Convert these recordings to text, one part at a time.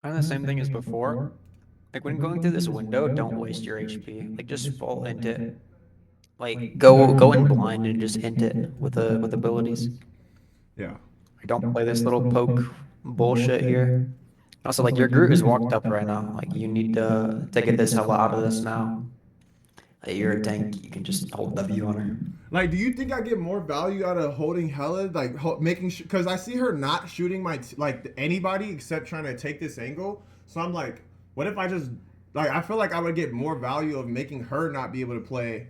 Kind of the same thing as before. Like when going through this window, don't waste your HP. Like just full int it. Like go in blind and just int it with abilities. Yeah. Like, don't play this little poke bullshit here. Also, like your Groot is walked up right now. Like you need to get this hella out of this now. Like, you're a tank. You can just hold W on her. Like, do you think I get more value out of holding Hella, like making sure? Because I see her not shooting like anybody except trying to take this angle. So I'm like, what if I just like? I feel like I would get more value of making her not be able to play,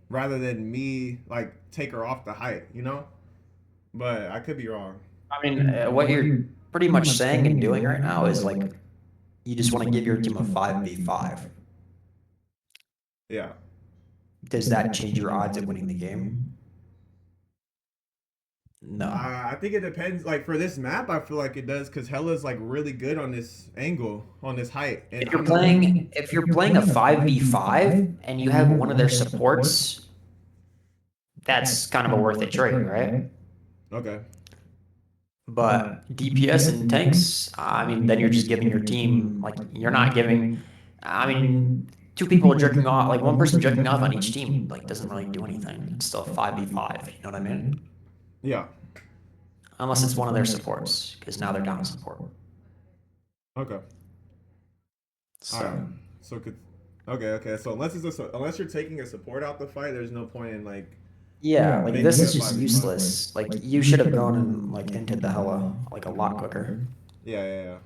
rather than me like take her off the height, you know? But I could be wrong. I mean, what you're pretty much saying and doing right now is like you just want to give your team a 5v5. Yeah. Does that change your odds at winning the game? No. I think it depends. Like for this map, I feel like it does because Hella's like really good on this angle, on this height, and I'm If you're playing a 5v5 and you have one of their supports, that's kind of a worth it trade, right? okay. But DPS and tanks, I mean, then you're just giving your team like you're not giving. I mean, two people jerking off, like one person jerking off on each team, like doesn't really do anything. It's still a 5v5. You know what I mean? Yeah. Unless it's one of their supports, because now they're down a support. Okay. All right. So So could. Okay. Okay. So unless you're taking a support out the fight, there's no point in like yeah, like making this it is just 5v5. useless. Like you should have gone and like into the hella like a lot quicker. Yeah. Yeah. Yeah.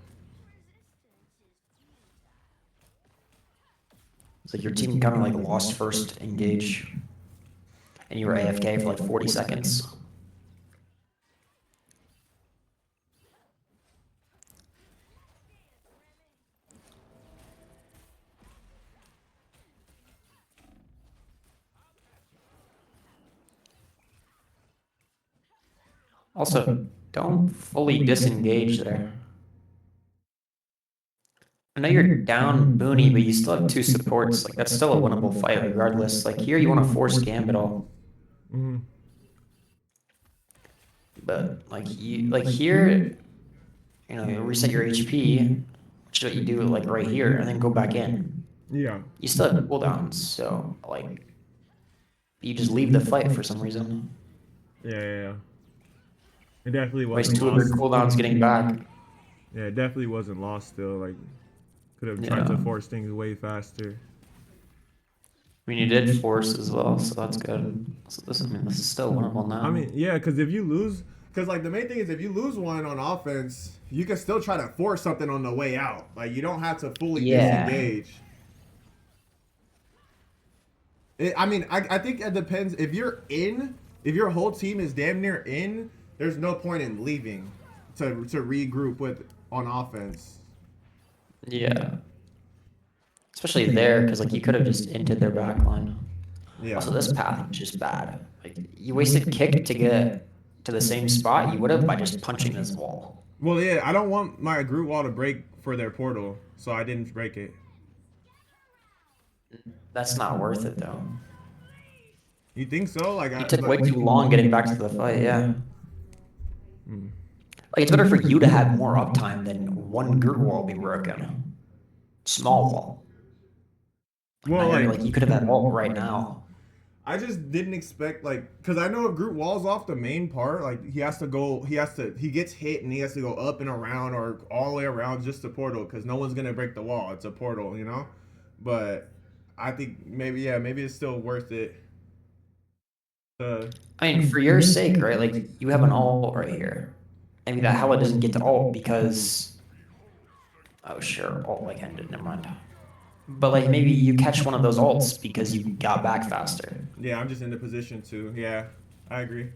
It's like your team kind of like lost first engage, and you were AFK for like 40 seconds. Also, don't fully disengage there. I know you're down Booney, but you still have two supports. Like that's still a winnable fight regardless. Like here you want to force Gambit all. Mm-hmm. But like here, you know, you reset your HP, which is what you do like right here, and then go back in. Yeah. You still have cooldowns, so like you just leave the fight for some reason. Yeah. Yeah. Yeah. It definitely Waste wasn't two of your lost. cooldowns getting back. Yeah, it definitely wasn't lost. Still, like, could have tried Yeah. to force things way faster. I mean, you did force as well, so that's good. So this, I mean, this is still winnable now. I mean, yeah, because if you lose, because like the main thing is if you lose one on offense, you can still try to force something on the way out. Like you don't have to fully disengage. I mean, I think it depends. If you're in, if your whole team is damn near in, there's no point in leaving to regroup with on offense. Yeah. Especially there, because like you could have just entered their backline. Yeah. Also, this path is just bad. Like you wasted kick to get to the same spot you would have by just punching this wall. Well, yeah, I don't want my group wall to break for their portal, so I didn't break it. That's not worth it though. You think so? Like, You took way too long getting back to the fight. Yeah. Mm. Like it's better for you to have more uptime than one Groot wall be broken. Small wall. Well, Like you could have had ult right now. I just didn't expect like because I know if Groot walls off the main part, like he gets hit and he has to go up and around or all the way around just the portal because no one's gonna break the wall. It's a portal, you know. But I think maybe it's still worth it. I mean, for your sake, right? Like you have an ult right here. Maybe that Hela doesn't get to ult because oh sure, ult like ended. Never mind. But like maybe you catch one of those ults because you got back faster. Yeah, I'm just in the position to. Yeah, I agree.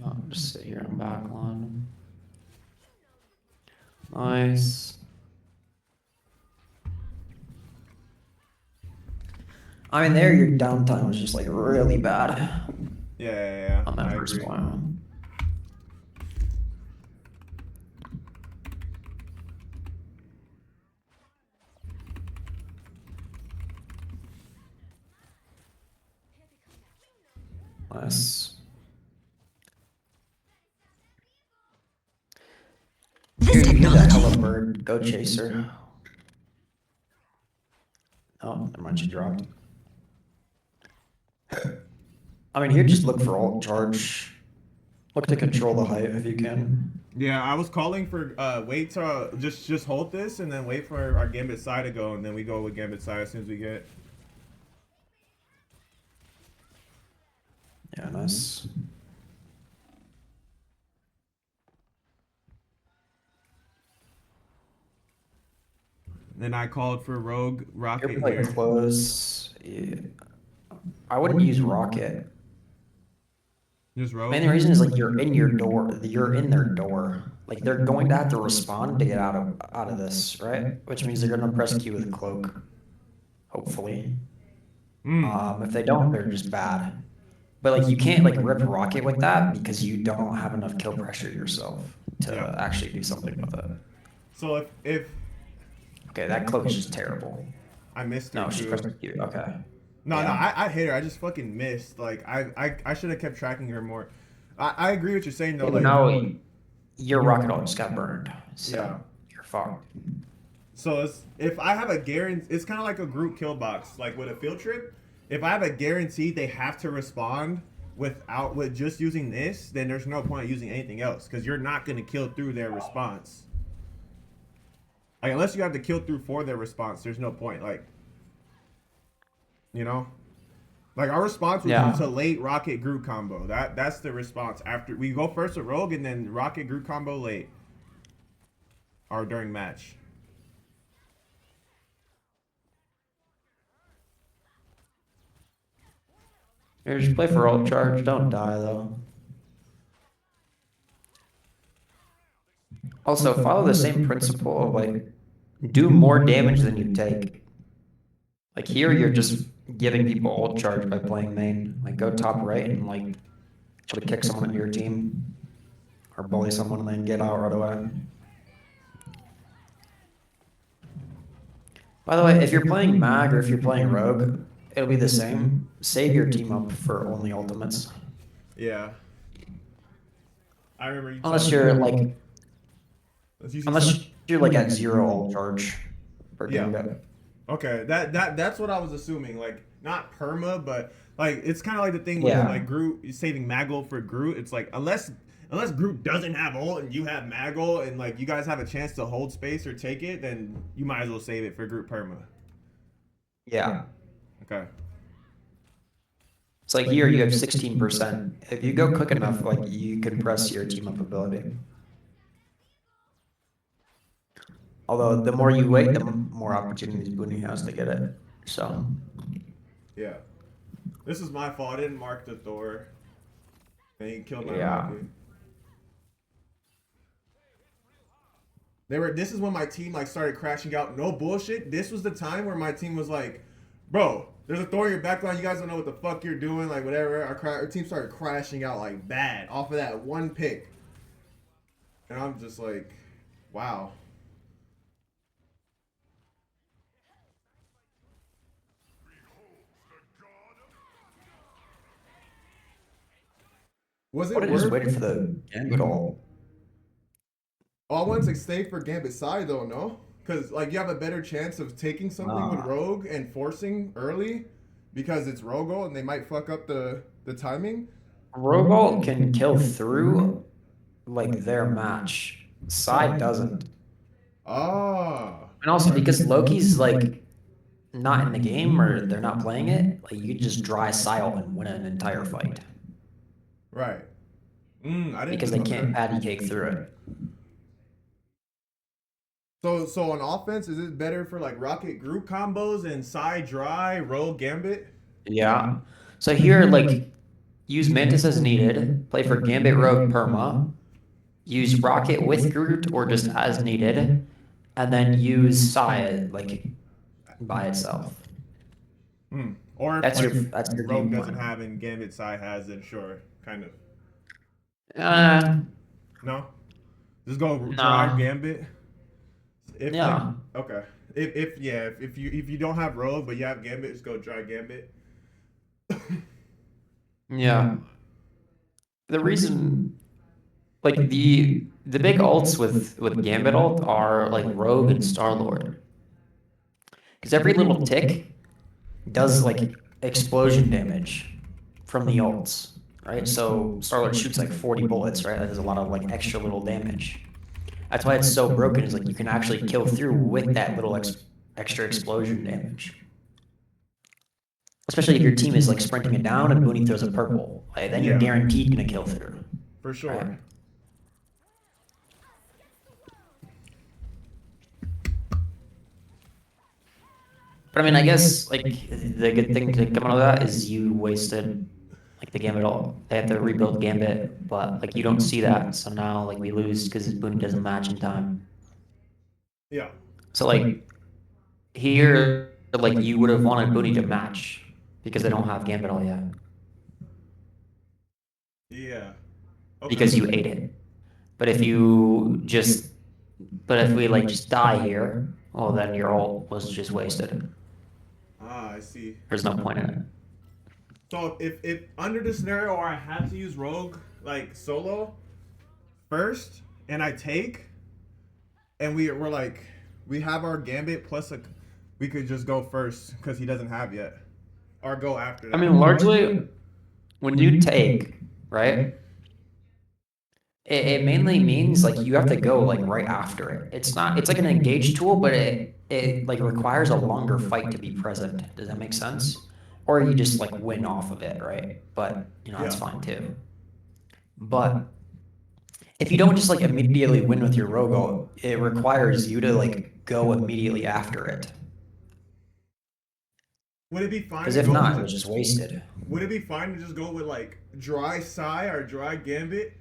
I'll just sit here on backline. Nice. I mean, there your downtime was just like really bad. Yeah. On that first point. Nice. This Here, you hear that technology. hello bird. Go chaser. Oh, never mind, she dropped. I mean, here, just look for alt charge. Look to control the height if you can. Yeah, I was calling for wait to just hold this and then wait for our Gambit side to go, and then we go with Gambit side as soon as we get. Yeah, nice. Then I called for Rogue Rocket You're like here. close. Yeah. I wouldn't use rocket. Just Rogue. Main reason is like you're in your door. You're in their door. Like they're going to have to respond to get out of this, right? Which means they're gonna press Q with cloak. Hopefully. If they don't, they're just bad. But like you can't like rip rocket with that because you don't have enough kill pressure yourself to Yeah. actually do something with it. So if Okay, that cloak is just terrible. I missed her No, she too. pressed Q. Okay. No, no, Yeah. I hit her. I just fucking missed. Like I should have kept tracking her more. I agree with what you're saying though. Like No, your rocket all just got burned. So Yeah. you're fucked. so if I have a guarantee, it's kind of like a group kill box. Like with a field trip, if I have a guarantee they have to respond with just using this, then there's no point using anything else because you're not gonna kill through their response. Like unless you have to kill through for their response, there's no point. Like, you know, like our response was Yeah. to late rocket Groot combo. That's the response after we go first with Rogue and then rocket Groot combo late or during match. Here, just play for alt charge. Don't die though. Also, follow the same principle of like do more damage than you take. Like here, you're just giving people alt charge by playing main. Like go top right and like try to kick someone in your team or bully someone and then get out right away. By the way, if you're playing Mag or if you're playing Rogue, it'll be the same. Save your team up for only ultimates. Yeah. I remember you. Unless telling you're me- like, Let's use unless you're like at 0 alt charge per Yeah. Gambit. Okay, that's what I was assuming. Like not perma, but like it's kind of like the thing with Yeah. like Groot saving Maggle for Groot. It's like unless Groot doesn't have ult and you have Maggle and like you guys have a chance to hold space or take it, then you might as well save it for Groot perma. Yeah. Okay. It's like here you have 16%. If you go quick enough, like you can press your team up ability. Although the more you wait, the more opportunities Booney has to get it. So Yeah. This is my fault. I didn't mark the Thor. And he killed my Yeah. rocket. This is when my team like started crashing out. No bullshit. This was the time where my team was like, bro, there's a Thor in your backline. You guys don't know what the fuck you're doing. Like whatever. Our team started crashing out like bad off of that one pick. And I'm just like, wow. Was it what just worth waited for the Gambit ult. Oh, I wanted to stay for Gambit side though, no? Because like you have a better chance of taking something with Nah. Rogue and forcing early because it's Rogue ult and they might fuck up the timing. Rogue ult can kill through like their match. Side doesn't. Ah, And also because Loki's like not in the game or they're not playing it, like you can just dry Sile and win an entire fight. right. I didn't Because they okay. can't patty cake through it. So on offense, is it better for like Rocket group combos and side dry Rogue Gambit? Yeah. So here, like, use Mantis as needed, play for Gambit Rogue Perma, use Rocket with Groot or just as needed, and then use Saya, like, by itself. Or if That's like, that's your Rogue game doesn't plan. have and Gambit side has, then sure, kind of. No, just go dry Nah. Gambit. If Yeah. okay. If you don't have Rogue but you have Gambit, just go dry Gambit. Yeah. The reason, like the big ults with Gambit ult are like Rogue and Star Lord, because every little tick does like explosion damage from the ults, right? So Star Lord shoots like 40 bullets, right? That does a lot of like extra little damage. That's why it's so broken. Is like you can actually kill through with that little extra explosion damage. Especially if your team is like sprinting it down and Booney throws a purple, like, then you're Yeah, guaranteed gonna kill through, for right? sure. But I mean, I guess like the good thing to come out of that is you wasted like the Gambit ult. They have to rebuild Gambit, but like you don't see that, so now like we lose because Booney doesn't match in time. Yeah. So like here, like you would have wanted Booney to match because they don't have Gambit ult yet Yeah. Okay. because you ate it. But if you just, but if we like just die here, well then your ult was just wasted. Ah, I see. There's no point in it. So if under the scenario where I have to use Rogue like solo first, and I take, and we're like we have our Gambit plus we could just go first because he doesn't have yet, or go after I that. mean, largely when you take, right, it mainly means like you have to go like right after it. It's not, it's like an engage tool, but it like requires a longer fight to be present. Does that make sense? Or you just like win off of it, right? But you know, that's Yeah. fine too. But if you don't just like immediately win with your rogue ult, it requires you to like go immediately after it. Would it be fine Because to if go not, with it was just wasted. Would it be fine to just go with like dry Psy or dry Gambit?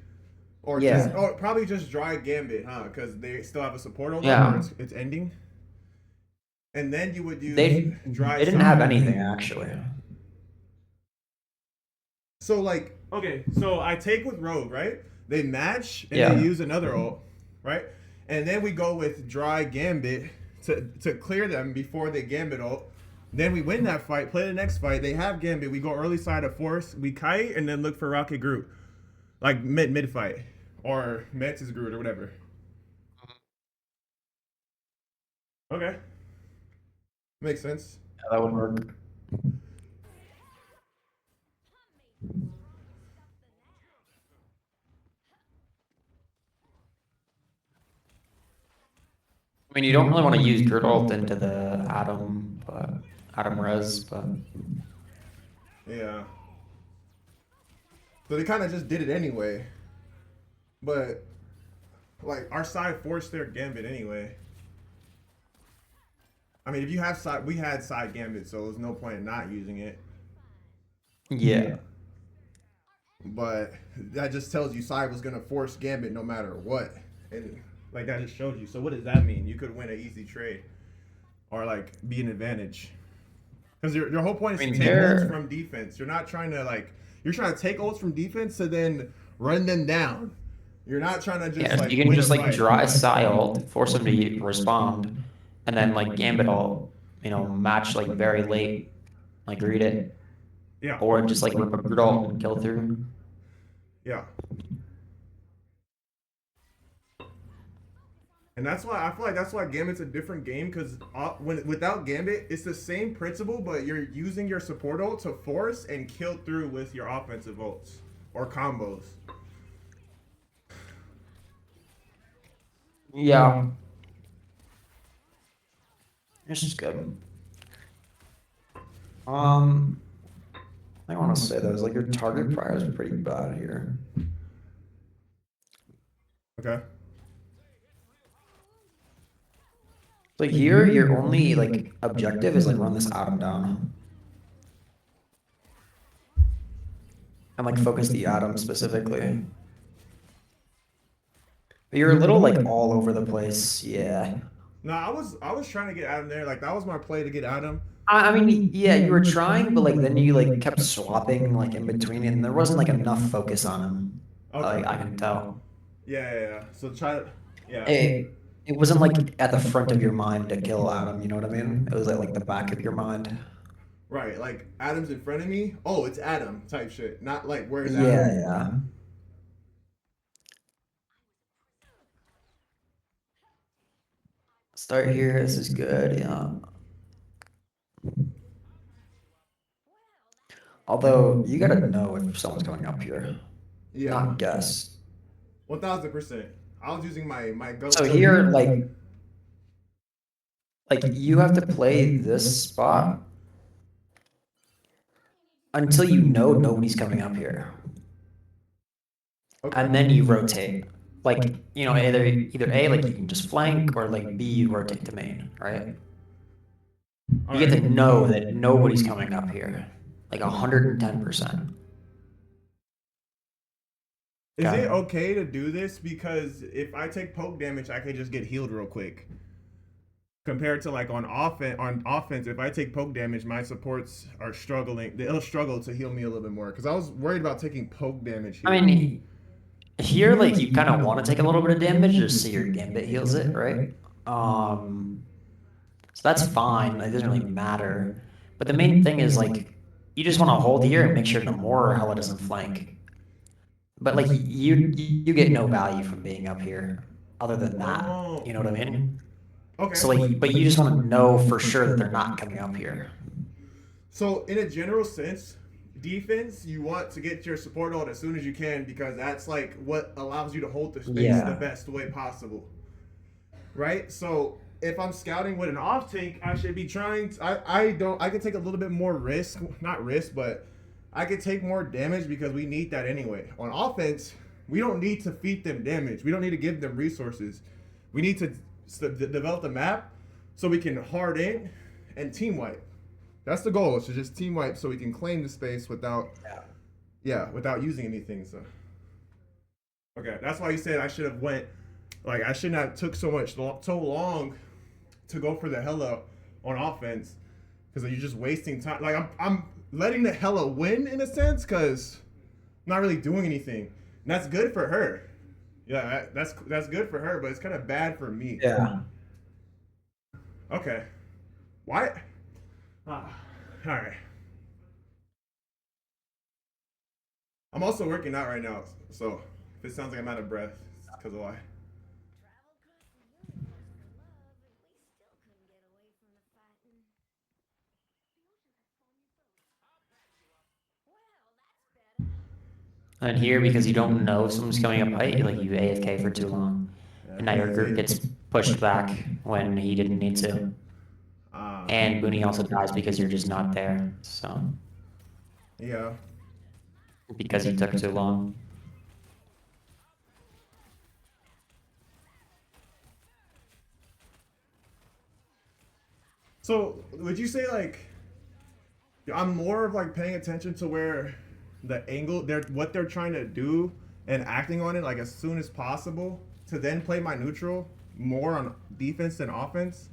Or Yeah. just, or probably just dry Gambit, huh? Because they still have a support on Yeah. or it's ending. And then you would use They dry they didn't Psy. have anything actually. So like, okay, so I take with Rogue, right? They match and Yeah. they use another ult, right? And then we go with dry Gambit to clear them before they Gambit ult. Then we win that fight, play the next fight. They have Gambit. We go early side of Force, we kite, and then look for Rocket Groot, like mid fight, or Mantis Groot or whatever. Okay, makes sense. Yeah, that would work. I mean, you don't really want to use Grid ult into the Atom, but Atom Res, but Yeah. So they kind of just did it anyway. But like our side forced their Gambit anyway. I mean, if you have side, we had side Gambit, so there's no point in not using it. yeah. But that just tells you side was gonna force Gambit no matter what, and like that just shows you. So what does that mean? You could win an easy trade, or like be an advantage. Because your whole point is I mean, to take they're- ults from defense. You're not trying to like you're trying to take ults from defense to then run them down. You're not trying to just Yeah, like you can win just a like fight. dry Psy ult, force them to respond, and then like Gambit ult, you know, match like very late, like read it, Yeah. or just like rip a Grid ult and kill through. Yeah. And that's why I feel like that's why Gambit's a different game because when without Gambit, it's the same principle, but you're using your support ult to force and kill through with your offensive ults or combos. Yeah. This is good. I want to say though, is like your target priors are pretty bad here. Okay. Like here, your only like objective is like run this Atom down. And like focus the Atom specifically. But you're a little like all over the place, yeah. No, I was trying to get Adam there. Like that was my play to get Adam. I mean, yeah, you were trying, but like then you like kept swapping like in between, and there wasn't like enough focus on him. Okay. Like I can tell. Yeah. So try. Yeah. It wasn't like at the front of your mind to kill Adam. You know what I mean? It was at like the back of your mind. Right, like Adam's in front of me. Oh, it's Adam type shit. Not like where's Yeah, Adam? yeah. Start here. This is good. Yeah. Although you gotta know if someone's coming up here, Yeah, not guess. 1000%. I was using my So goat. here, like you have to play this spot until you know nobody's coming up here, Okay. and then you rotate. Like either A, like you can just flank, or like B, you rotate to main, right? All You get to right. know that nobody's coming up here, like 110%. Is it Okay. okay to do this? Because if I take poke damage, I can just get healed real quick. Compared to like on offense, if I take poke damage, my supports are struggling. They'll struggle to heal me a little bit more. Because I was worried about taking poke damage here. I mean, here, like you kind of want to take a little bit of damage just so your gambit heals it, right? Um, so that's fine. Like, it doesn't really matter. But the main thing is like you just want to hold here and make sure Namor or Hela doesn't flank. But like you get no value from being up here other than that. Oh, You know what I mean? okay. So like, but you just want to know for sure that they're not coming up here. So in a general sense, defense, you want to get your support ult as soon as you can because that's like what allows you to hold the space the Yeah. best way possible. Right? So if I'm scouting with an off tank, I should be trying to, I could take a little bit more risk, not risk, but I could take more damage because we need that anyway. On offense, we don't need to feed them damage. We don't need to give them resources. We need to develop the map so we can hard in and team wipe. That's the goal. Is to just team wipe so we can claim the space without, yeah, without using anything. So, okay, that's why you said I should have went, like I shouldn't have took so long to go for the Hela on offense because you're just wasting time. Like I'm letting the Hela win in a sense because I'm not really doing anything. And that's good for her. Yeah, that's good for her, but it's kind of bad for me. Yeah. Okay. Why? All right. I'm also working out right now, so if it sounds like I'm out of breath, it's because of why. And here, because you don't know someone's coming up height, like you AFK for too long, and now your group gets pushed back when he didn't need to. And Booney also dies because you're just not there. So Yeah. because you took too long. So would you say like I'm more of like paying attention to where the angle they're what they're trying to do and acting on it like as soon as possible to then play my neutral more on defense than offense?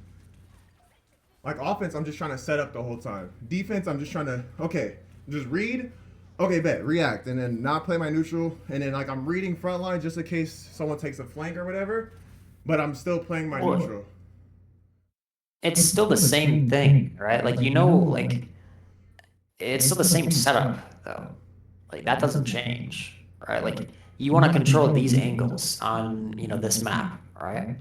Like offense, I'm just trying to set up the whole time. Defense, I'm just trying to just read, bet, react, and then not play my neutral, and then like I'm reading front line just in case someone takes a flank or whatever, but I'm still playing my Well, neutral. it's still the same thing, right? Like like it's still the same setup though. Like that doesn't change, right? Like you want to control these angles on this map, right?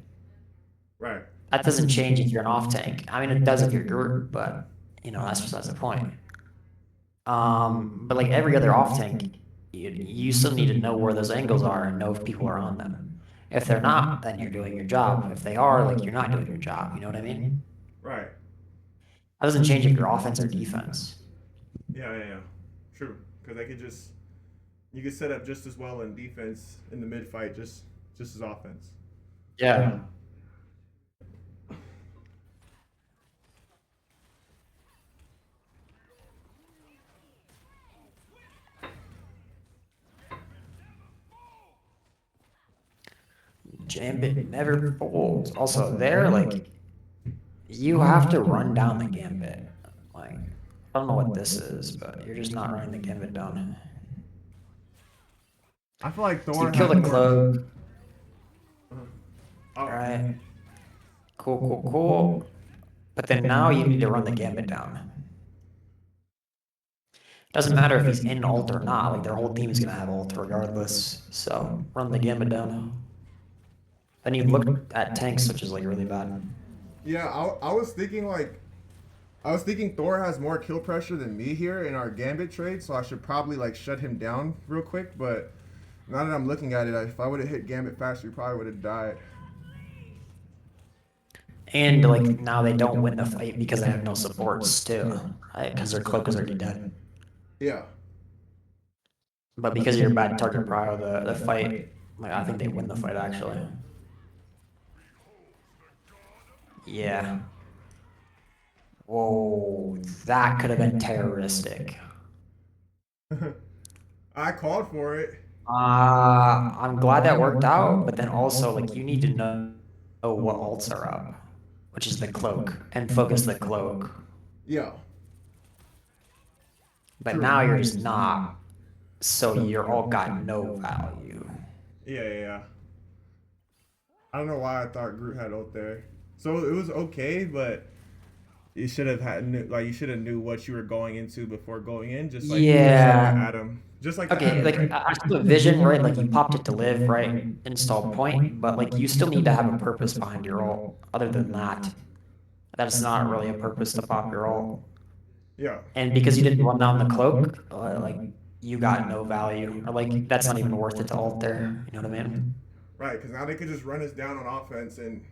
Right. That doesn't change if you're an off tank. I mean, it does if you're group, but that's besides the point. But like every other off tank, you still need to know where those angles are and know if people are on them. If they're not, then you're doing your job. If they are, like you're not doing your job. You know what I mean? Right. That doesn't change if you're offense or defense. Yeah. True. Because you could set up just as well in defense in the mid fight, just as offense. Yeah. Gambit never folds. Also, there, like, you have to run down the gambit. Like, I don't know what this is, but you're just not running the gambit down. I feel like So Thor you kill has the more. cloak. Oh, Alright. Cool. But then now you need to run the gambit down. Doesn't matter if he's in ult or not. Like their whole team is gonna have ult regardless. So run the gambit down. Then you look at tanks, which is like really bad. Yeah, I was thinking like I was thinking Thor has more kill pressure than me here in our Gambit trade, so I should probably like shut him down real quick. But now that I'm looking at it, if I would have hit Gambit faster, he probably would have died. And like now they don't win the fight because they have no supports too, right? Because their cloak is already dead. Yeah. But because of your bad target prio, the fight, like I think they win the fight actually. Yeah. Whoa, that could have been terroristic. I called for it. I'm glad that worked out, but then also like you need to know what ults are up, which is the cloak, and focus the cloak. Yeah. But True. now you're just not, so you're all got no value. Yeah. I don't know why I thought Groot had ult there. So it was okay, but you should have had like you should have knew what you were going into before going in. Just like Yeah. Adam. Just like Okay, Adam, like right? I see the vision, right? Like you popped it to live, right? Install point, but like you still need to have a purpose behind your ult. Other than that, that's not really a purpose to pop your ult. Yeah. And because you didn't run down the cloak, like you got no value, or like that's not even worth it to ult there. You know what I mean? Right, because now they could just run us down on offense and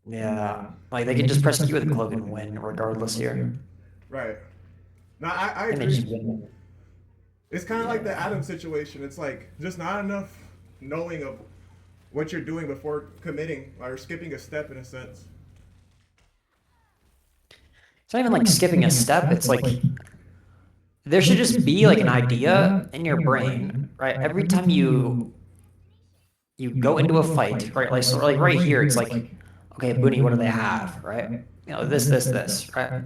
Yeah, like they can just press Q with the cloak and win regardless here. right. Now I And they just agree. win. It's kind of like the Adam situation. It's like just not enough knowing of what you're doing before committing or skipping a step in a sense. It's not even like skipping a step. It's like there should just be like an idea in your brain, right? Every time you go into a fight, right? Like so, like right here, it's like, okay, Booney, what do they have, right? You know, this, right?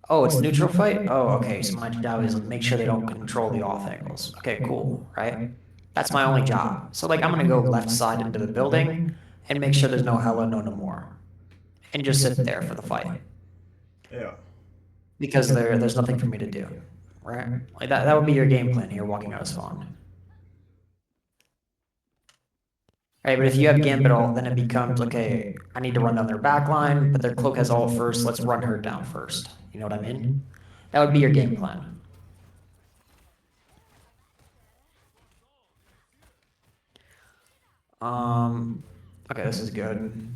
Oh, it's neutral fight. Oh, okay. So my job is make sure they don't control the off angles. Okay, cool, right? That's my only job. So like I'm gonna go left side into the building and make sure there's no Hela, no more, and just sit there for the fight Yeah. because there's nothing for me to do, right? Like that would be your game plan here, walking out of spawn. Right, but if you have Gambit ult, then it becomes, okay, I need to run down their back line, but their cloak has ult first, let's run her down first. You know what I mean? That would be your game plan. Okay, this is good.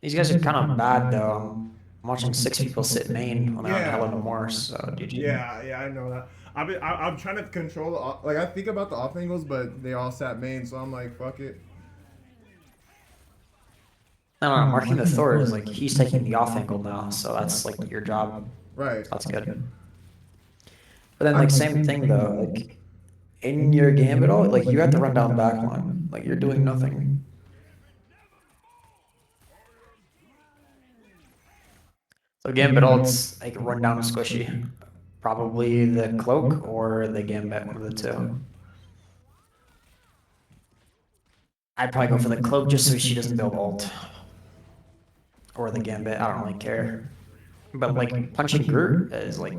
These guys are kind of bad, though. I'm watching 6 people sit main when they're on Hela no more, so GG. Yeah, I know that. I'm trying to control like I think about the off angles, but they all sat main, so I'm like, fuck it. No, marking the Thor is like, he's taking the off angle now, so that's like your job. Right. So that's good. But then, like, same thing, though, like, in your Gambit ult, like, you have to run down the back line. Like, you're doing nothing. So Gambit ult's like run down squishy. Probably the cloak or the Gambit, one of the two. I'd probably go for the cloak just so she doesn't build ult. Or the Gambit, I don't really care. But like punching Groot is like,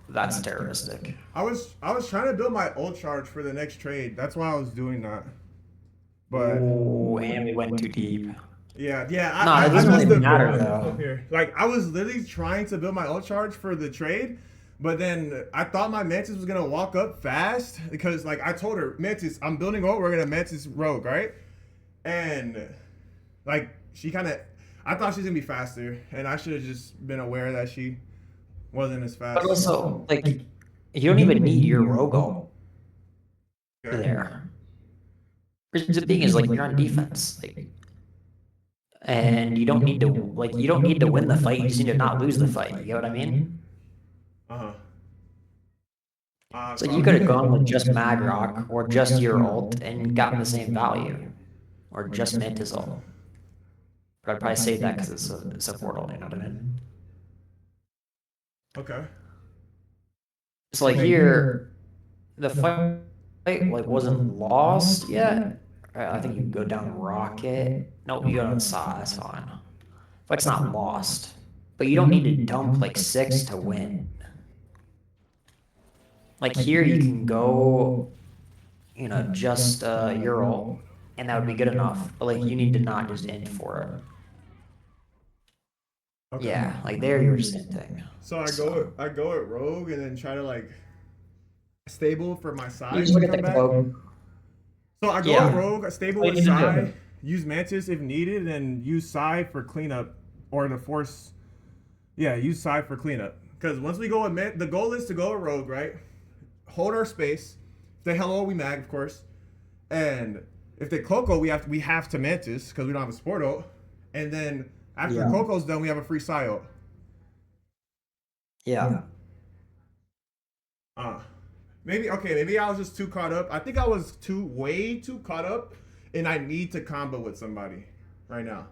that's terroristic. I was trying to build my ult charge for the next trade. That's why I was doing that. But Oh, and we went too deep. yeah. No, it doesn't really matter though. Here. Like I was literally trying to build my ult charge for the trade, but then I thought my Mantis was gonna walk up fast because like I told her, Mantis, I'm building ult. We're gonna Mantis Rogue, right? And like she kind of, I thought she was gonna be faster, and I should have just been aware that she wasn't as fast. But also, like, you don't even need your Rogue ult there. The thing is, like, you're on defense, like, and you don't need to, like, you don't need to win the fight. You just need to not lose the fight. You get what I mean? So you could have gone with just Magrock or just your ult and gotten the same value, or just Mantis ult. But I'd probably say that because it's a portal. You know what I mean? Okay. So like here, the fight like wasn't lost yet. I think you go down Rocket. No, you go down Saw. That's fine. Fight's not lost. But you don't need to dump like 6 to win. Like here you can go, just Ural, and that would be good enough. But like you need to not just int for it. Okay. Yeah, like there you're just inting. So I go at rogue and then try to like stable for my You side just to look at come the back. cloak. So I go Yeah. at rogue, stable What with you need to Psy, do. use Mantis if needed, and then use Psy for cleanup or to force. Yeah, use Psy for cleanup. Because once we go at the goal is to go at rogue, right? Hold our space. If they hello, we mag, of course. And if they Coco, we have to Mantis because we don't have a support ult. And then after Yeah. Coco's done, we have a free Psy ult. Yeah. Maybe I was just too caught up. I think I was way too caught up, and I need to combo with somebody right now.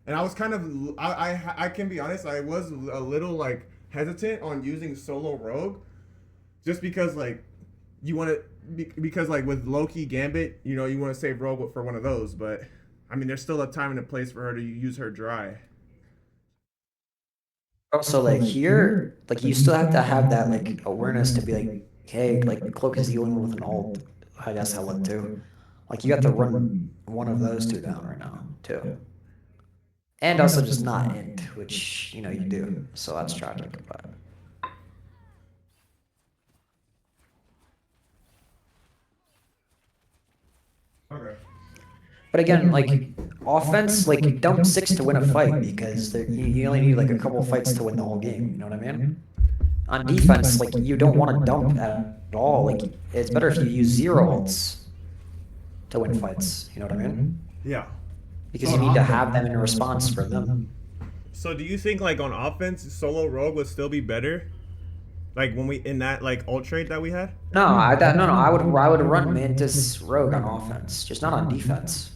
And I was kind of, I can be honest, I was a little like hesitant on using solo rogue, just because like you want to, because like with Loki Gambit, you want to save rogue for one of those, but I mean there's still a time and a place for her to use her dry. Also, like here, like you still have to have that like awareness to be like, hey, like Cloak is the only one with an ult. I guess Hela too. Like you have to run one of those two down right now too. And also just not int, which you do. So that's tragic. But Okay. But again, like offense, like dump 6 to win a fight because you only need like a couple fights to win the whole game. You know what I mean? On defense, like you don't want to dump at all. Like it's better if you use 0 ults to win fights. You know what I mean? Yeah. Because you need to have them in response for them. So do you think like on offense, solo rogue would still be better? Like when we in that like ult trade that we had? No, I would run Mantis Rogue on offense, just not on defense.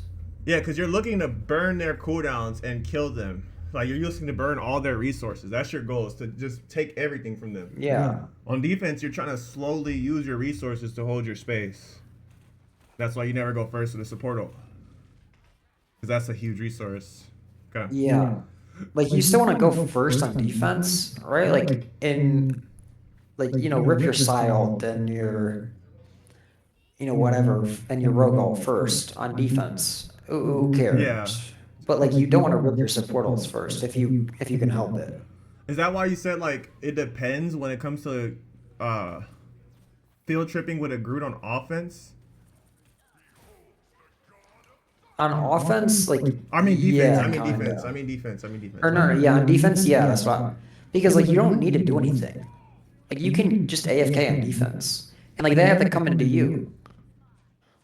Yeah, because you're looking to burn their cooldowns and kill them. Like you're looking to burn all their resources. That's your goal, is to just take everything from them. Yeah. On defense, you're trying to slowly use your resources to hold your space. That's why you never go first with a support ult. Because that's a huge resource. Okay. Yeah. Like you still want to go first on defense, right? Like rip your Psy ult and your whatever and your Rogue ult first on defense. Who cares? Yeah. But like you don't want to rip your support ults first if you can help it. Is that why you said like it depends when it comes to field tripping with a Groot on offense? On offense, like I mean defense. yeah, I mean kinda. defense. I mean defense. I mean defense. Or no, yeah, on defense, yeah, that's right. Because like you don't need to do anything. Like you can just AFK on defense, and like they have to come into you.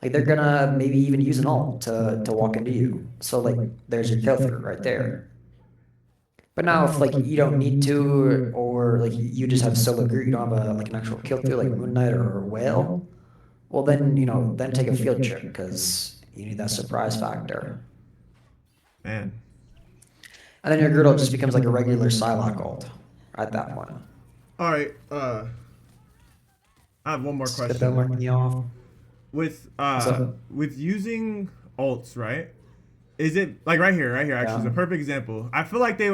Like they're gonna maybe even use an ult to walk into you. So like there's your kill through right there. But now if like you don't need to, or like you just have solo Groot, you don't have an actual kill through like Moon Knight or Whale, well then then take a field trip because you need that surprise factor. Man. And then your girdle just becomes like a regular Psylocke ult at that point. All right. I have one more Spit question. them me off. With up? with using ults, right? Is it like right here actually is a perfect example. I felt like they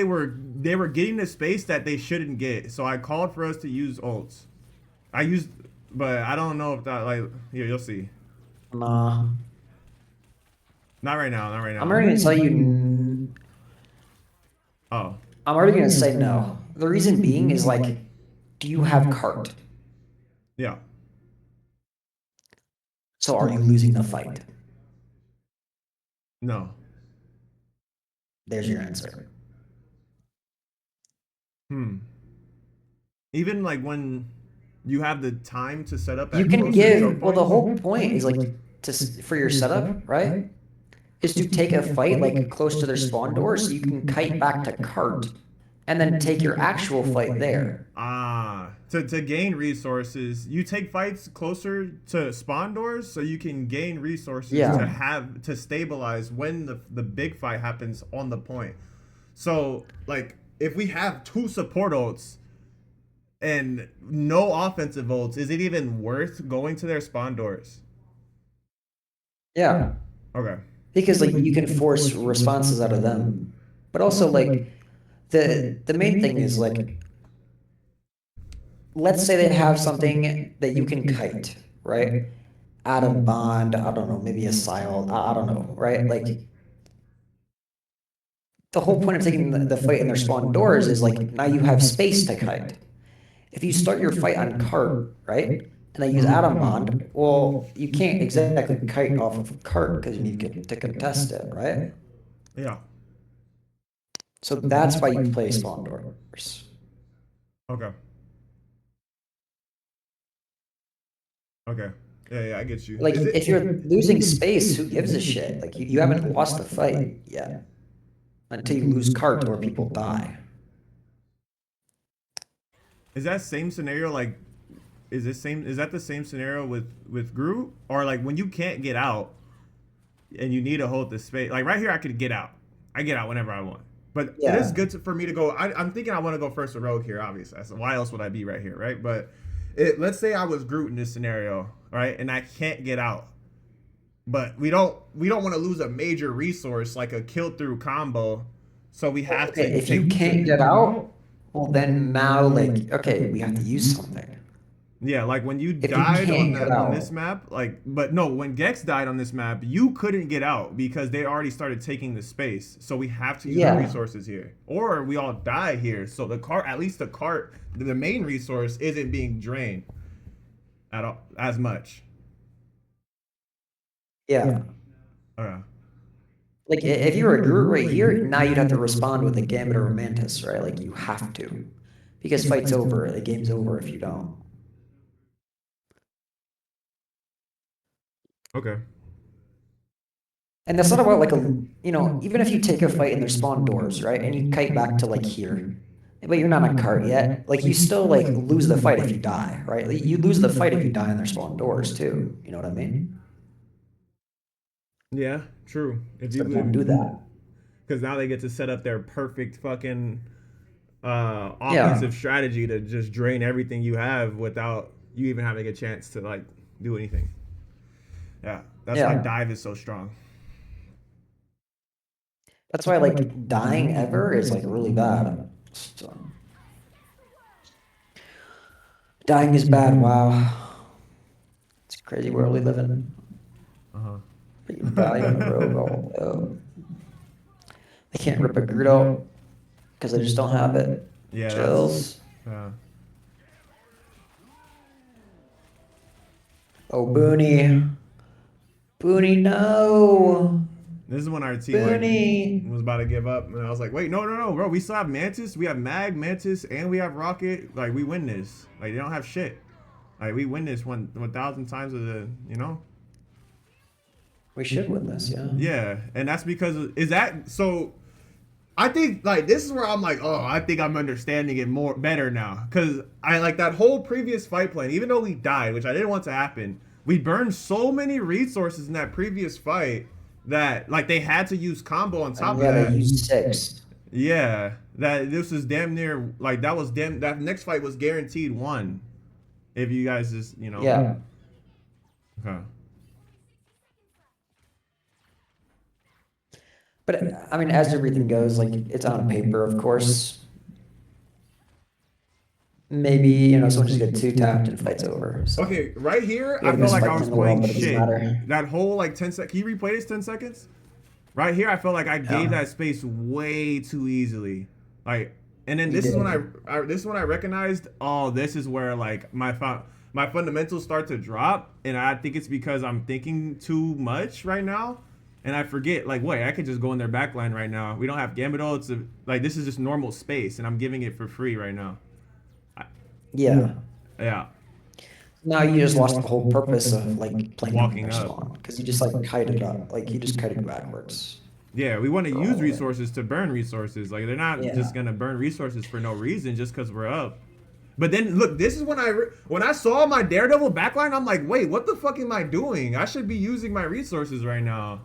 were getting the space that they shouldn't get. So I called for us to use ults. But I don't know if that like you'll see. Nah. Not right now. I'm already gonna tell you. Oh. I'm already gonna say no. The reason being is like, do you have cart? Yeah. So are you losing the fight? No. There's your answer. Even like when you have the time to set up. You at can closer choke give. Well, the points? whole point is like for your setup, right? Is to take a fight like close to their spawn door, so you can kite back to cart, and then take your actual fight there. To gain resources, you take fights closer to spawn doors so you can gain resources to stabilize when the big fight happens on the point. So like if we have 2 support ults and no offensive ults, is it even worth going to their spawn doors? Yeah. Okay. Because like you can force responses out of them But also like the main thing is like, let's say they have something that you can kite, right? Out of bond, I don't know, maybe a sile, I don't know, right? Like the whole point of taking the fight in their spawn doors is like now you have space to kite. If you start your fight on cart, right? And they use atom bond, well, you can't exactly kite off of cart because you need to contest it, right? Yeah. So that's why you play spawn doors. Okay. Okay. Yeah, I get you. Like Is it? if you're losing space, who gives a shit? Like you haven't lost the fight yet until you lose cart or people die. Is that same scenario like? Is this same? Is that the same scenario with Groot? Or like when you can't get out and you need to hold the space? Like right here, I could get out. I get out whenever I want. But it is Yeah. good for me to go. I'm thinking I want to go first to Rogue here, obviously. So why else would I be right here, right? But let's say I was Groot in this scenario, right? And I can't get out. But we don't want to lose a major resource like a kill through combo. So we have Okay, to if you take can't get out, well then now like okay, we have to use something. yeah, like when you If you died on can't get that on this out, map, like but no, when Gex died on this map, you couldn't get out because they already started taking the space. So we have to use our yeah, resources here. Or we all die here. So the cart at least the cart, the main resource isn't being drained at all as much. yeah. Uh, Like if you were a Groot right here, now you'd have to respond with a Gambit or a Mantis, right? Like you have to, because fight's over. The game's over if you don't. okay. And that's not about like a, even if you take a fight in their spawn doors, right? And you kite back to like here, but you're not on cart yet. Like you still like lose the fight if you die, right? Like, you lose the fight if you die in their spawn doors too. You know what I mean? Yeah, true. If So you don't do that. because now they get to set up their perfect fucking Yeah, offensive strategy to just drain everything you have without you even having a chance to like do anything. Yeah, that's why yeah. dive is so strong. That's why like dying ever is like really bad. So, dying is bad. Wow, it's a crazy world we live in. Uh But you die on a rogue. huh. Oh, they can't rip a Groot out because they just don't have it. Yeah, that's. Chills. Uh, Oh, Booney. Booney, no. this is when our team like Booney. was about to give up, and I was like, "Wait, no, no, no, bro. We still have Mantis. We have Mag, Mantis, and we have Rocket. Like, we win this. Like, they don't have shit. Like, we win this 1,000 times of the, you know." We should win this, yeah. Yeah, and that's because is that so. I think like this is where I'm like, oh, I think I'm understanding it more better now because I like that whole previous fight plan. Even though we died, which I didn't want to happen, we burned so many resources in that previous fight that like they had to use combo on top And of yeah, they that. used 6. Yeah, that this was damn near like that was damn that next fight was guaranteed one. If you guys just Yeah. okay. But I mean, as everything goes, like it's on paper, of course. Maybe, someone just gets 2 tapped and fight's over. So Okay, right here, we I have the felt best like fight I plan was in the world, playing but it doesn't shit. matter. That whole like 10 sec. Can you replay this 10 seconds? Right here, I felt like I gave Yeah, that space way too easily. Like, and then you this is when did. this is when I recognized, oh, this is where like my fundamentals start to drop, and I think it's because I'm thinking too much right now, and I forget like, wait, I could just go in their backline right now. We don't have Gambito. Like this is just normal space, and I'm giving it for free right now. I, Yeah. yeah, Now you just lost the whole purpose of like playing them in walking their up. spawn because you just like kited up, like you just kited backwards Yeah, we want to for use all of it. resources to burn resources. Like they're not Yeah. just gonna burn resources for no reason just because we're up. But then look, this is when when I saw my Daredevil backline, I'm like, wait, what the fuck am I doing? I should be using my resources right now.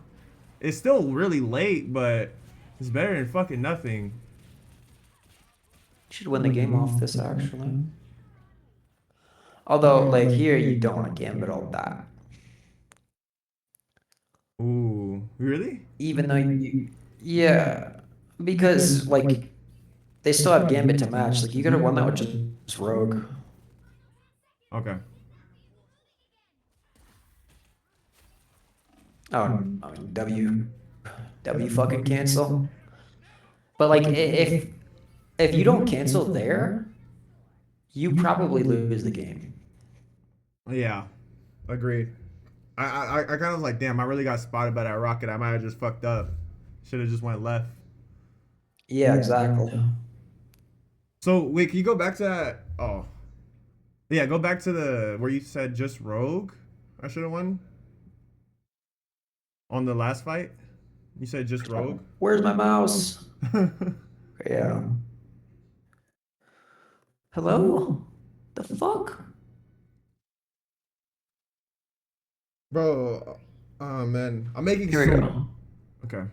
It's still really late, but it's better than fucking nothing. You should win the game off this actually. Although, like here, you don't want to gambit all that. Ooh, really? Even though you, yeah. Because like they still have Gambit to match. Like you could have won that with just Rogue. Okay. Oh, I mean W fucking cancel. But like if you don't cancel there, you probably lose the game. Yeah. Agreed. I kind of like, damn, I really got spotted by that rocket. I might have just fucked up. Should have just went left. Yeah, exactly. So wait, can you go back to that? Oh, yeah, go back to the where you said just Rogue. I should have won on the last fight. You said just Rogue. Where's my mouse? Yeah. Hello? The fuck? Bro, oh man, I'm making Here we go. Okay.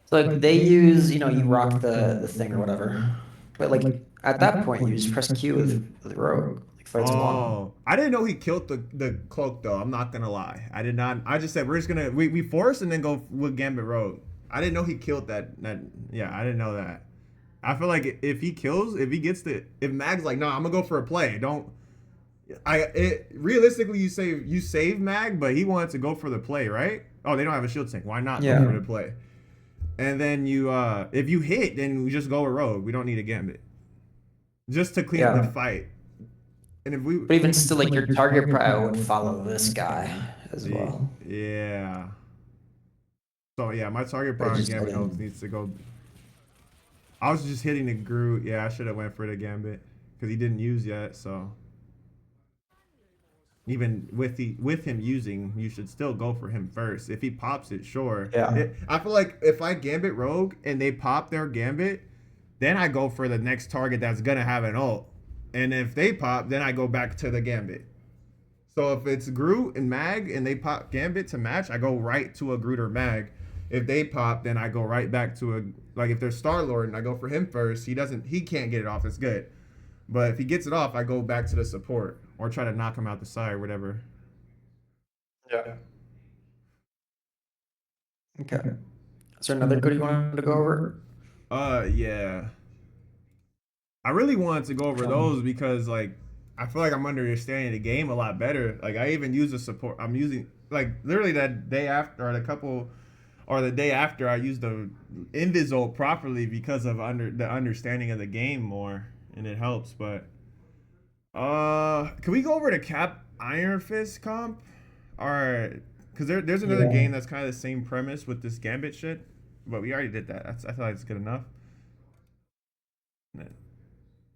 So like they use, you rock the thing or whatever. But like at that point you just press Q with Rogue. Like fights one. Oh, I didn't know he killed the cloak though. I'm not gonna lie. I did not. I just said we're just gonna we force and then go with Gambit Rogue. I didn't know he killed that. Yeah, I didn't know that. I feel like if he kills, if he gets if Mag's like, no, I'm gonna go for a play. Don't. Realistically, you save Mag, but he wanted to go for the play, right? Oh, they don't have a shield tank. Why not Yeah. go for the play? And then if you hit, then we just go with Rogue. We don't need a Gambit. Just to clean up Yeah. the fight. And if we But even still, like your target probably would follow this guy as well. Yeah. So yeah, my target But prime just Gambit didn't. helps needs to go. I was just hitting the Groot. Yeah, I should have went for the Gambit because he didn't use yet. So even with him using, you should still go for him first. If he pops it, sure. Yeah. I feel like if I Gambit Rogue and they pop their Gambit, then I go for the next target that's gonna have an ult. And if they pop, then I go back to the Gambit. So if it's Groot and Mag and they pop Gambit to match, I go right to a Groot or Mag. If they pop, then I go right back to if there's Star Lord and I go for him first, he can't get it off. It's good. But if he gets it off, I go back to the support or try to knock him out the side or whatever. Yeah. Okay. Is there another good you wanted to go over? Yeah. I really wanted to go over Okay. those because I feel like I'm understanding the game a lot better. Like I even use the support. I'm using literally that day after or the day after I used the Invisult properly because of the understanding of the game more, and it helps. But can we go over to Cap Iron Fist comp, or because there's another game that's kind of the same premise with this Gambit shit, but we already did that. I feel like it's good enough.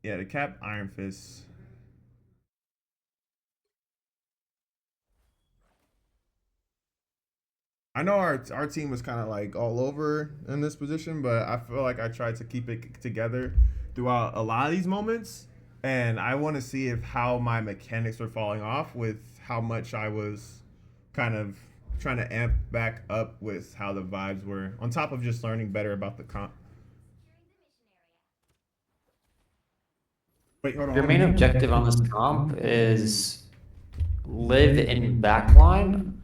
Yeah, the Cap Iron Fist. I know our team was kind of all over in this position, but I feel like I tried to keep it together throughout a lot of these moments, and I want to see if how my mechanics were falling off with how much I was kind of trying to amp back up with how the vibes were, on top of just learning better about the comp. Wait, hold on. Your main objective on this comp is live in backline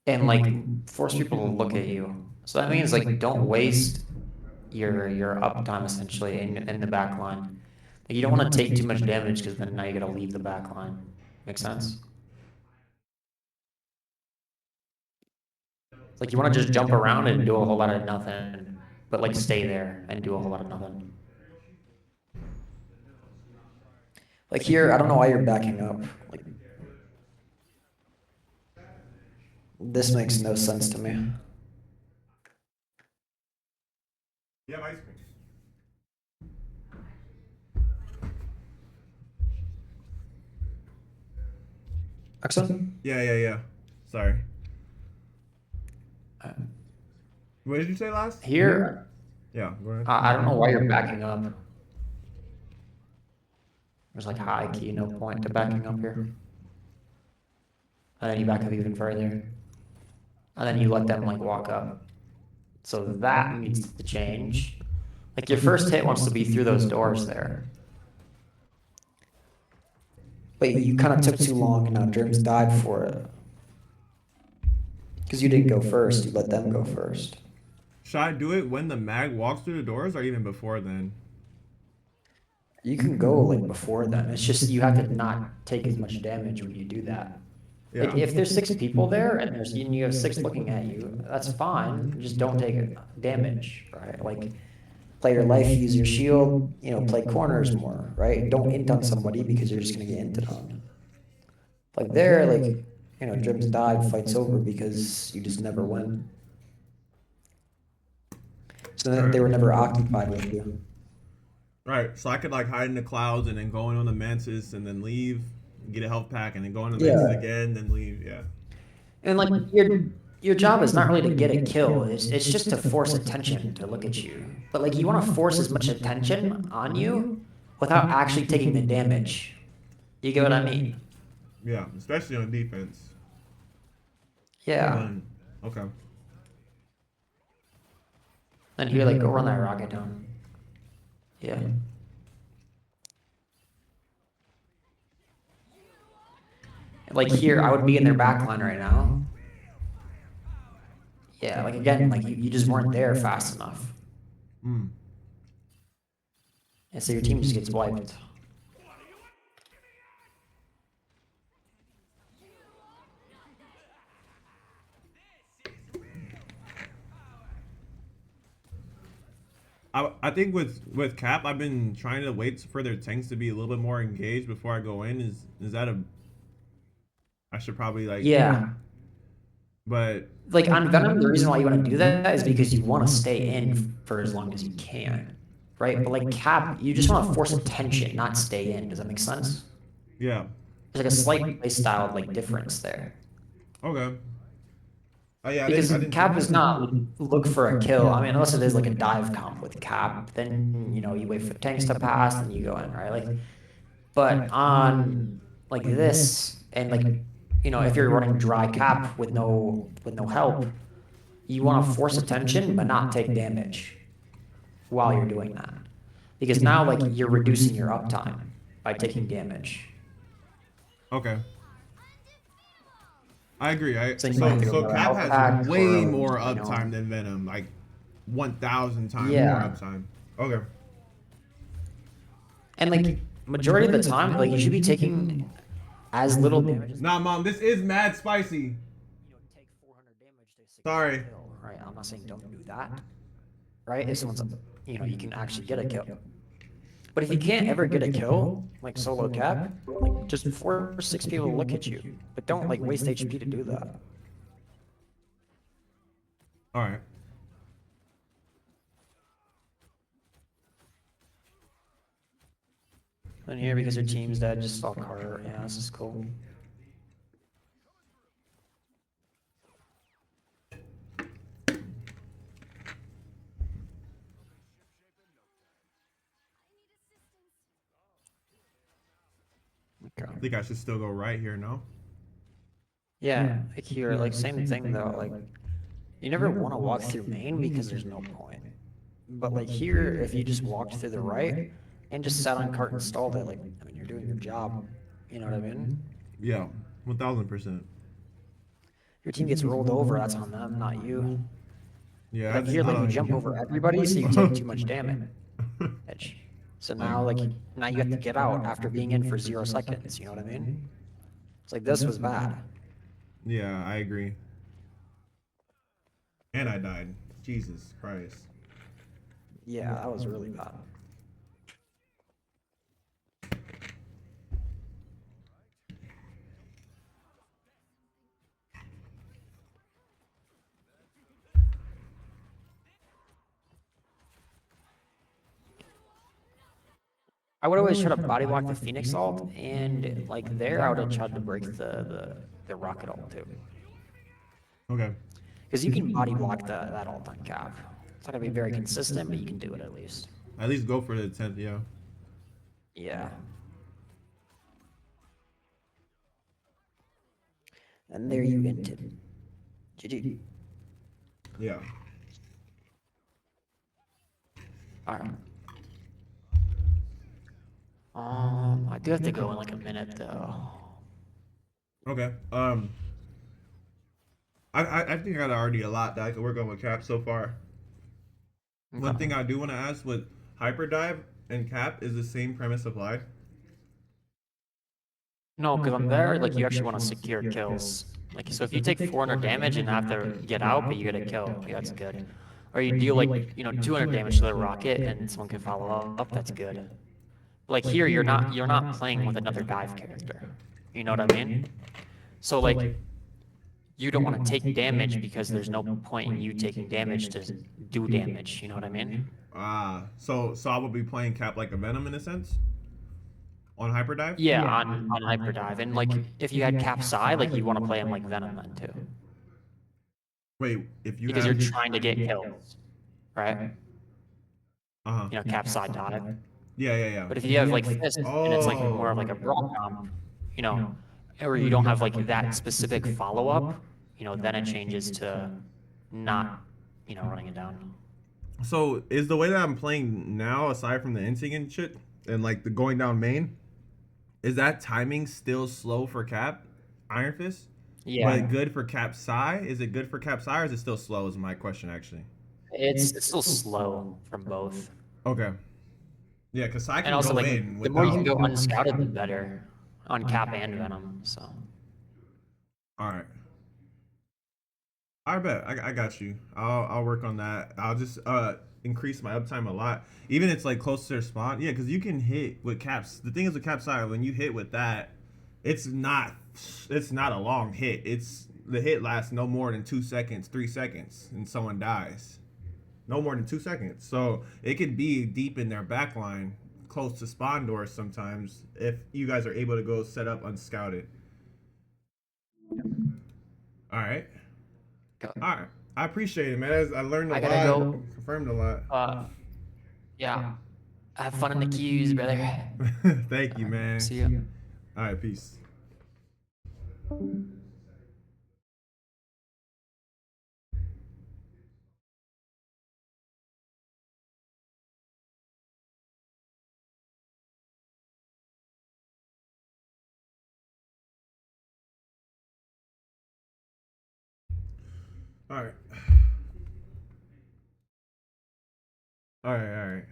and force people to look at you. So that means don't waste your uptime essentially in the backline. Like, you don't want to take too much damage because then now you gotta leave the backline. Make sense? It's like you want to just jump around and do a whole lot of nothing, but stay there and do a whole lot of nothing. Like here, I don't know why you're backing up. Like this makes no sense to me. Yeah, ice cream. Axon? Yeah. Sorry. What did you say last? Here, Yeah, go ahead. I don't know why you're backing up. There's high key, no point to backing up here. And then you back up even further. And then you let them walk up. So that needs to change. Your first hit wants to be through those doors there. But you kind of took too long and now Germs died for it. Because you didn't go first, you let them go first. Should I do it when the mag walks through the doors or even before then? You can go like before them. It's just you have to not take as much damage when you do that. Like Yeah. if there's six people there and you have six looking at you, that's fine. Just don't take damage, right? Like play your life, use your shield, play corners more, right? Don't int on somebody because you're just gonna get inted on. Like there, like Drims died, fights over because you just never went. So All they were right. never occupied with you. Right. So I could like hide in the clouds and then go in on the mantis and then leave, get a health pack, and then go on the mantis Yeah. again, then leave. Yeah. And like your job is not really to get a kill. It's just to force attention to look at you. But like you want to force as much attention on you without actually taking the damage. You get what I mean? Yeah. Especially on defense. Yeah. Then, okay. And here, like, go run that rocket down. Yeah. Like here, I would be in their backline right now. Yeah, like again, like you just weren't there fast enough. Mm. And so your team just gets wiped. I think with Cap, I've been trying to wait for their tanks to be a little bit more engaged before I go in. Is that a? I should probably like. Yeah. But Like on Venom, the reason why you want to do that is because you want to stay in for as long as you can. Right? But like Cap, you just want to force attention, not stay in. Does that make sense? yeah. There's like a slight playstyle like difference there. Okay. Oh yeah. Because I didn't see Cap that. is not like, look for a kill. I mean, unless it is like a dive comp with Cap, then you wait for the tanks to pass, then you go in, right? Like, but on like this, and like if you're running dry Cap with no help, you want to force attention but not take damage while you're doing that, because now like you're reducing your uptime by taking damage. Okay. I agree. So you might have to go So for a Cap health has pack way or, more uptime than Venom, like 1,000 times more yeah. uptime. Okay. And like majority of the time, like you should be taking as little damage as Nah, mom, this is mad spicy. take 400 damage to secure Sorry. a kill, right? I'm not saying don't do that, right? If someone's, you can actually get a kill. But if you can't ever get a kill, like solo Cap, like just force six people to look at you, but don't like waste HP to do that. All right. And here, because your team's dead, just stalk Carter. Yeah, this is cool. Okay. I think I should still go right here, no? Yeah, like here, like same thing though. Like you never want to walk through main because there's no point. But like here, if you just walked through the right and just sat on cart and stalled it, like I mean, you're doing your job. You know what I mean? Yeah, 1,000%. Your team gets rolled over, that's on them, not you. Yeah, Like that's here, not like you on jump you. over everybody, so you take too much damage. So now, like now you have to get out after being in for 0 seconds. You know what I mean? It's like this was bad. Yeah, I agree. And I died. Jesus Christ. Yeah, that was really bad. I would always try to body block the Phoenix ult, and like there, I would have tried to break the rocket ult too, Okay. because you can body block that ult on Cap. It's not gonna be very consistent, but you can do it at least. At least go for the 10th, yeah. Yeah. And there you inted. GG. Yeah. All right. I do have to go in like a minute though. Okay. I think I got already a lot that I can work on with Cap so far. One Okay. thing I do want to ask with Hyperdrive and Cap is the same premise applied? No, because on there, like you actually want to secure kills. Like so, if you take 400 damage and have to get out, but you get a kill, like that's good. Or you deal like 200 damage to the rocket and someone can follow up, that's good. Like here, you're not playing with another dive character. You know what I mean? So like you don't want to take damage because there's no point in you taking damage to do damage. You know what I mean? So I would be playing Cap like a Venom in a sense on Hyperdrive. Yeah, on hyperdive, and like if you had Cap Psi, like you'd want to play him like Venom then too, Wait, if you because have you're trying to get kills, right? uh-huh. Cap Psi dive. Yeah, yeah, yeah. But if you have like Fist and it's like more of like a Oh. brawl comp, you know, or you don't have like that specific follow up, then it changes to not, running it down. So is the way that I'm playing now, aside from the inting and shit, and like the going down main, is that timing still slow for Cap, Iron Fist, Yeah, but good for Cap Psi? Is it good for Cap Psi, or is it still slow? Is my question actually. it's still slow from both. Okay. Yeah, because Psi And can also, go like, in the more you can without. go unscouted, the better on Cap and Venom. So, All right. I bet I got you. I'll work on that. I'll just increase my uptime a lot. Even it's like close to their spawn. Yeah, because you can hit with caps. The thing is with cap side, when you hit with that, it's not a long hit. It's the hit lasts no more than 2 seconds, 3 seconds, and someone dies. No more than 2 seconds. So it could be deep in their back line, close to spawn doors sometimes, if you guys are able to go set up unscouted. All right. go. All right. I appreciate it, man. I learned a I gotta lot, go. confirmed a lot. Yeah, have fun in the queues, brother. Thank All you, right, man. see ya. All right, peace. All right. All right, all right.